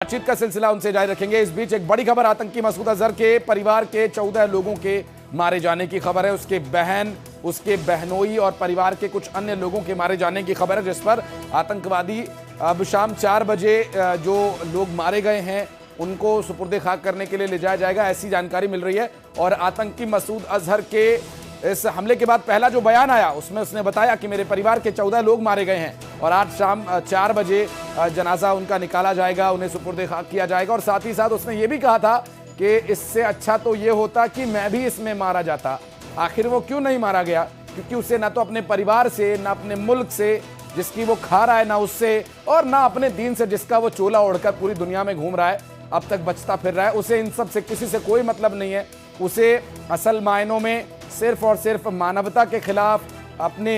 बातचीत का सिलसिला उनसे जारी रखेंगे। इस बीच एक बड़ी खबर, आतंकी मसूद अजहर के परिवार के 14 लोगों के मारे जाने की खबर है। उसके बहन, उसके बहनोई और परिवार के कुछ अन्य लोगों के मारे जाने की खबर है, जिस पर आतंकवादी अब शाम 4 बजे जो लोग मारे गए हैं उनको सुपुर्दे खाक करने के लिए ले जाया जाएगा, ऐसी जानकारी मिल रही है। और आतंकी मसूद अजहर के इस हमले के बाद पहला जो बयान आया उसमें उसने बताया कि मेरे परिवार के 14 लोग मारे गए हैं और आज शाम 4 बजे जनाजा उनका निकाला जाएगा, उन्हें सुपुर्दे खाक किया जाएगा। और साथ ही साथ उसने ये भी कहा था कि इससे अच्छा तो ये होता कि मैं भी इसमें मारा जाता। आखिर वो क्यों नहीं मारा गया? क्योंकि उसे ना तो अपने परिवार से, ना अपने मुल्क से जिसकी वो खा रहा है, ना उससे, और ना अपने दीन से जिसका वो चोला ओढ़कर पूरी दुनिया में घूम रहा है, अब तक बचता फिर रहा है। उसे इन सब से किसी से कोई मतलब नहीं है। उसे असल मायनों में सिर्फ और सिर्फ मानवता के खिलाफ अपने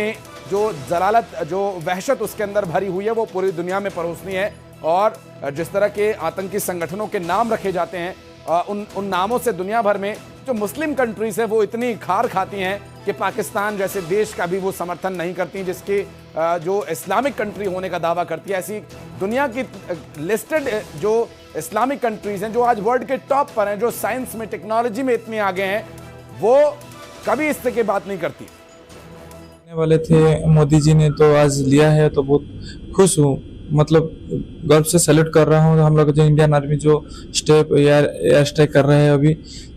जो जलालत, जो वहशत उसके अंदर भरी हुई है, वो पूरी दुनिया में परोसनी है। और जिस तरह के आतंकी संगठनों के नाम रखे जाते हैं, उन नामों से दुनिया भर में जो मुस्लिम कंट्रीज है वो इतनी खार खाती हैं कि पाकिस्तान जैसे देश का भी वो समर्थन नहीं करती, जिसके जो इस्लामिक कंट्री होने का दावा करती है। ऐसी दुनिया की लिस्टेड जो इस्लामिक कंट्रीज हैं, जो आज वर्ल्ड के टॉप पर हैं, जो साइंस में, टेक्नोलॉजी में इतने आगे हैं, वो कभी इस तरह की बात नहीं करती। वाले थे मोदी जी ने तो आज लिया है तो बहुत खुश हूँ, मतलब गर्व से सैल्यूट कर रहा हूँ। हम लोग जो इंडियन आर्मी जो स्टेप एयर स्ट्राइक कर रहे हैं अभी,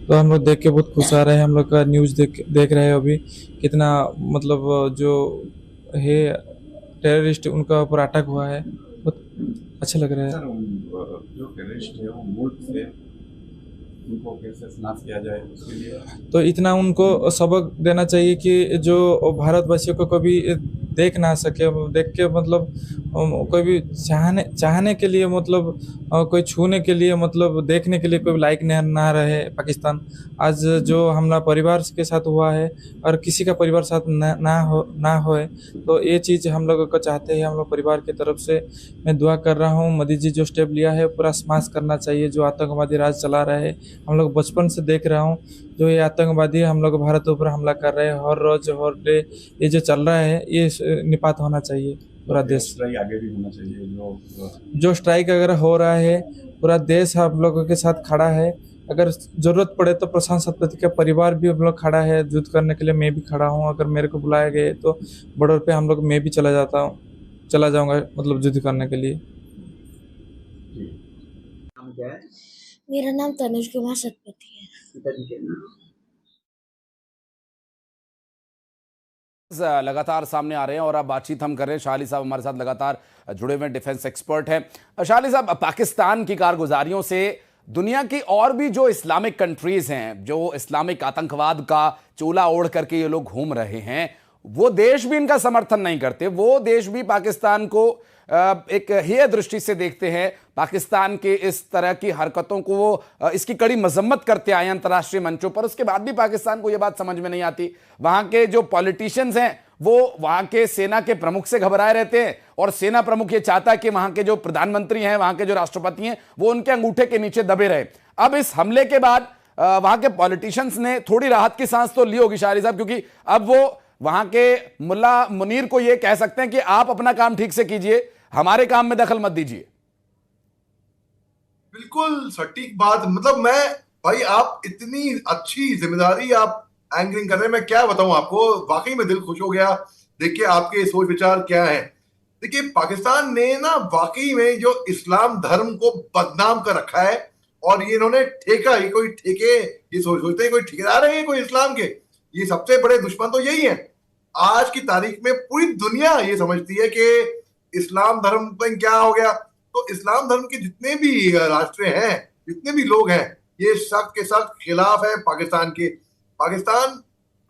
तो हम लोग देख के बहुत खुश आ रहे हैं। हम लोग का न्यूज़ देख रहे हैं अभी कितना, मतलब जो है टेररिस्ट उनका ऊपर अटैक हुआ है, बहुत अच्छा लग रहा है। जो टेररिस्ट है वो मुल्क से उनको कैसे नाश किया जाए उसके लिए तो इतना उनको सबक देना चाहिए कि जो भारतवासियों को कभी देख ना सके, देख के मतलब कोई भी चाहने के लिए, मतलब कोई छूने के लिए, मतलब देखने के लिए कोई लायक ना रहे पाकिस्तान। आज जो हमला परिवार के साथ हुआ है और किसी का परिवार साथ ना होए, तो ये चीज़ हम लोगों को चाहते हैं। हम लोग परिवार की तरफ से मैं दुआ कर रहा हूँ। मोदी जी जो स्टेप लिया है पूरा स्माश करना चाहिए। जो आतंकवादी राज चला रहे हैं, हम लोग बचपन से देख रहा हूँ, जो ये आतंकवादी हम लोग भारत ऊपर हमला कर रहे हैं हर रोज हर डे, ये जो चल रहा है ये निपात होना चाहिए। पूरा देश आगे भी होना चाहिए। जो स्ट्राइक अगर हो रहा है, पूरा देश हम लोगों के साथ खड़ा है। अगर जरूरत पड़े तो प्रशांत सतपथी का परिवार भी हम लोग खड़ा है युद्ध करने के लिए। मैं भी खड़ा हूँ, अगर मेरे को बुलाया गए तो बॉर्डर पे हम लोग, मैं भी चला जाऊँगा मतलब युद्ध करने के लिए। मेरा नाम तनुज कुमार सतपथी है। लगातार सामने आ रहे हैं और अब बातचीत हम कर रहे हैं। शाह अली साहब हमारे साथ लगातार जुड़े हुए डिफेंस एक्सपर्ट हैं। शाह अली साहब, पाकिस्तान की कारगुजारियों से दुनिया की और भी जो इस्लामिक कंट्रीज हैं, जो इस्लामिक आतंकवाद का चोला ओढ़ करके ये लोग घूम रहे हैं, वो देश भी इनका समर्थन नहीं करते। वो देश भी पाकिस्तान को एक हेय दृष्टि से देखते हैं। पाकिस्तान के इस तरह की हरकतों को वो इसकी कड़ी मजम्मत करते आए अंतर्राष्ट्रीय मंचों पर। उसके बाद भी पाकिस्तान को यह बात समझ में नहीं आती। वहां के जो पॉलिटिशियंस हैं वो वहां के सेना के प्रमुख से घबराए रहते हैं, और सेना प्रमुख ये चाहता है कि वहां के जो प्रधानमंत्री हैं, वहां के जो राष्ट्रपति हैं, वो उनके अंगूठे के नीचे दबे रहे। अब इस हमले के बाद वहां के पॉलिटिशियंस ने थोड़ी राहत की सांस तो ली होगी शाह अली साहब, क्योंकि अब वो वहां के मुल्ला मुनीर को ये कह सकते हैं कि आप अपना काम ठीक से कीजिए, हमारे काम में दखल मत दीजिए। बिल्कुल सटीक बात। मतलब भाई आप इतनी अच्छी जिम्मेदारी आप एंकरिंग कर रहे हैं, मैं क्या बताऊं आपको। वाकई में दिल खुश हो गया देख के आपके सोच विचार क्या है। देखिए, पाकिस्तान ने ना वाकई में जो इस्लाम धर्म को बदनाम कर रखा है, और ये इन्होंने ठेका, ये कोई ठेके, ये सोचते हैं कोई ठेकेदार है कोई इस्लाम के, ये सबसे बड़े दुश्मन तो यही है। आज की तारीख में पूरी दुनिया ये समझती है कि इस्लाम धर्म पर क्या हो गया। तो इस्लाम धर्म के जितने भी राष्ट्र हैं, जितने भी लोग हैं, ये सख्त के सख्त खिलाफ है पाकिस्तान के। पाकिस्तान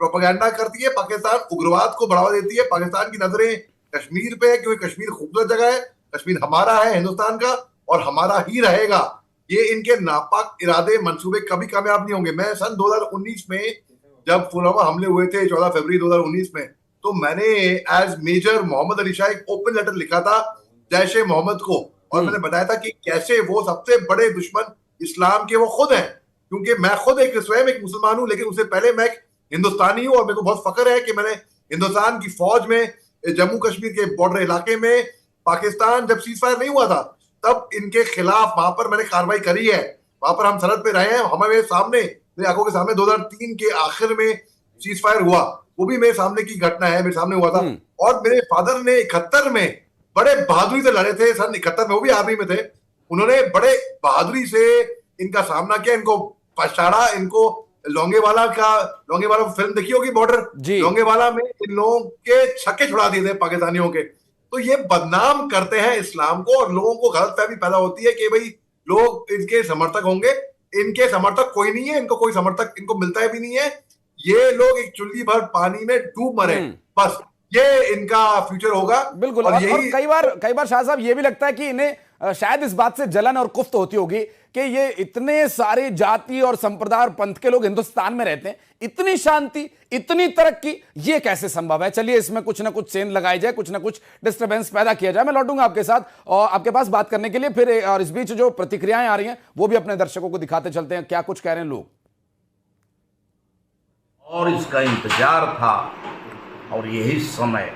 प्रोपेगेंडा करती है, पाकिस्तान उग्रवाद को बढ़ावा देती है। पाकिस्तान की नजरें कश्मीर पे है, क्योंकि कश्मीर खूबसूरत जगह है, कश्मीर हमारा है, हिंदुस्तान का, और हमारा ही रहेगा। ये इनके नापाक इरादे, मंसूबे कभी कामयाब नहीं होंगे। मैं सन 2019 में जब पुलवामा हमले हुए थे 14 फरवरी 2019 में, तो मैंने एज मेजर मोहम्मद अली शाह एक ओपन लेटर लिखा था जैश ए मोहम्मद को, और मैंने बताया था कि कैसे वो सबसे बड़े दुश्मन इस्लाम के वो खुद हैं। क्योंकि मैं खुद स्वयं एक मुसलमान हूं, लेकिन उससे पहले मैं एक हिंदुस्तानी हूं, और मेरे को बहुत फख्र है कि मैंने हिंदुस्तान की फौज में जम्मू कश्मीर के बॉर्डर इलाके में, पाकिस्तान जब सीज फायर नहीं हुआ था तब इनके खिलाफ वहां पर मैंने कार्रवाई करी है, वहां पर हम सरहद पे रहे हैं, हमारे सामने, मेरी आंखों के सामने 2003 के आखिर में सीज फायर हुआ, वो भी मेरे सामने की घटना है, मेरे सामने हुआ था। और मेरे फादर ने 71 में बड़े बहादुरी से लड़े थे, सन 71 में वो भी आर्मी में थे, उन्होंने बड़े बहादुरी से इनका सामना किया, इनको पछाड़ा, इनको लोंगेवाला फिल्म देखी होगी बॉर्डर, लोंगेवाला में इन लोगों के छक्के छुड़ा दिए थे पाकिस्तानियों के। तो ये बदनाम करते हैं इस्लाम को और लोगों को गलतफहमी पैदा होती है कि भाई लोग इनके समर्थक होंगे, इनके समर्थक कोई नहीं है, इनको कोई समर्थक इनको मिलता है भी नहीं है, ये लोग एक चुल्ली भर पानी में डूब मरे, बस ये इनका फ्यूचर होगा। बिल्कुल। और कई बार शाह साहब ये भी लगता है कि इन्हें शायद इस बात से जलन और कुफ्त होती होगी कि ये इतने सारे जाति और संप्रदाय और पंथ के लोग हिंदुस्तान में रहते हैं, इतनी शांति, इतनी तरक्की, ये कैसे संभव है? चलिए इसमें कुछ ना कुछ सेंध लगाई जाए, कुछ ना कुछ डिस्टर्बेंस पैदा किया जाए। मैं लौटूंगा आपके साथ और आपके पास बात करने के लिए फिर, और इस बीच जो प्रतिक्रियाएं आ रही हैं वो भी अपने दर्शकों को दिखाते चलते हैं क्या कुछ कह रहे हैं लोग। और इसका इंतजार था और यही समय